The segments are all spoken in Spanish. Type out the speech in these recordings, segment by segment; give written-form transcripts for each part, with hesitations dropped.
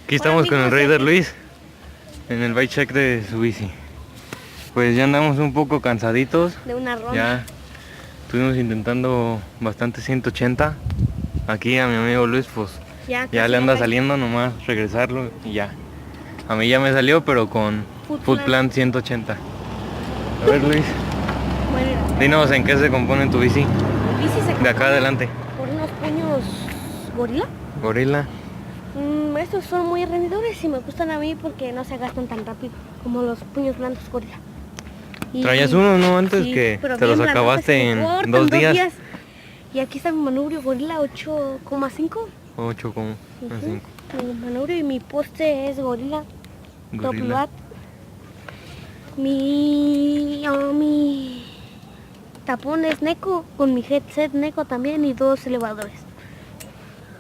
Aquí estamos con el Raider Luis en el bike check de su bici. Pues ya andamos un poco cansaditos. De una ronda. Ya estuvimos intentando bastante 180. Aquí a mi amigo Luis pues ya le anda saliendo, nomás regresarlo y ya. A mí ya me salió, pero con Food Plan 180. A ver, Luis, Bueno, dinos en qué se compone tu bici. mi bici se De acá adelante. por unos puños gorila. Gorila. Estos son muy rendidores y me gustan a mí porque no se gastan tan rápido como los puños blancos gorila. Traías uno, ¿no? Antes sí, que pero te los bien acabaste en cortan, 2 días. Y aquí está mi manubrio gorila 8,5. 8 como Ujú. 5. Mi manubrio y mi poste es gorila. Top Gorila. Load. Mi tapón es Neko, con mi headset Neko también y 2 elevadores.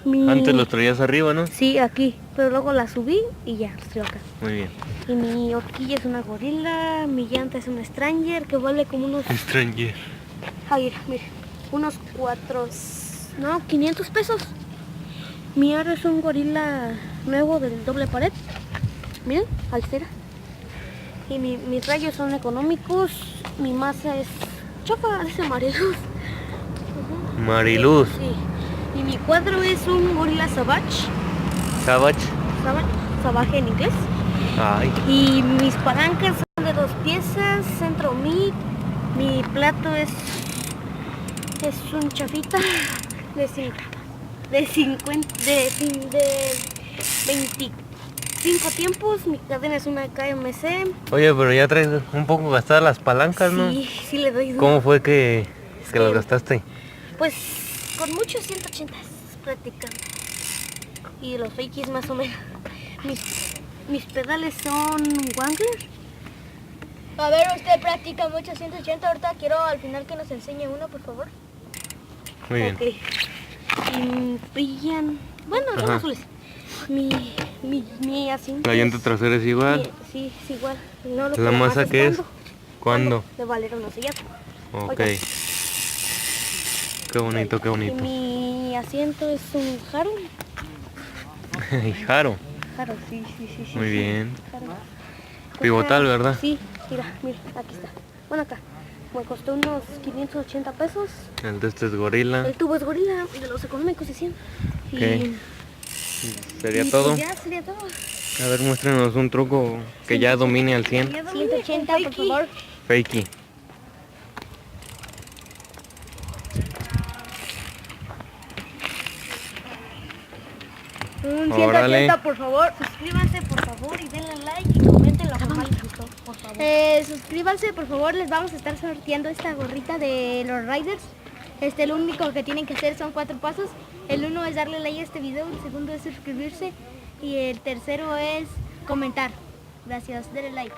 Antes los traías arriba, ¿no? Sí, aquí, pero luego la subí y ya, estoy acá. Muy bien. Y mi horquilla es una gorila, mi llanta es un Stranger que vale como unos... Stranger. Ay, mire, unos 500 pesos. Mi aro es un gorila nuevo del doble pared. Miren, altera. Y mis rayos son económicos. Mi masa es chofa, dice Mariluz. Mariluz. Sí. Y mi cuadro es un gorila Savage. Savage. Salvaje en inglés. Ay. Y mis palancas son de 2 piezas, centro mid. Mi plato es un chafita de 25 tiempos. Mi cadena es una KMC. Oye, pero ya traes un poco gastadas las palancas, ¿no? Sí, sí le doy duro. ¿Cómo fue que las gastaste? Pues con muchos 180 practicando. Y los fakies más o menos. Mis pedales son Wangler. A ver, usted practica mucho 180, ahorita quiero al final que nos enseñe uno, por favor. Muy bien. Ok. Y brillan. Bueno, son Ajá. azules. Mi asiento. La llanta trasera es igual. Sí, es igual. No, lo ¿La que masa más qué es? ¿Cuándo? ¿Cuándo? De Valero no sellado. Ok. Oiga. Qué bonito, qué Y bonito. mi asiento es un Jaro. Jaro. Jaro, sí. Muy bien. Jaro. Pivotal, ¿verdad? Sí, mira, aquí está. Bueno, acá. Me costó unos 580 pesos. El de este es gorila. El tubo es gorila, de los económicos, decían. Ok. Y ¿Sería pues todo? ya sería todo. A ver, muéstrenos un truco que ya domine al 100. 180, por favor. Fakey. Un Órale. 180, por favor. Suscríbanse, por favor, y denle like y comenten lo que más les gustó, por favor. Suscríbanse, por favor, les vamos a estar sorteando esta gorrita de los Riders. Lo único que tienen que hacer son 4 pasos. El 1 es darle like a este video, el segundo es suscribirse y el tercero es comentar. Gracias, denle like.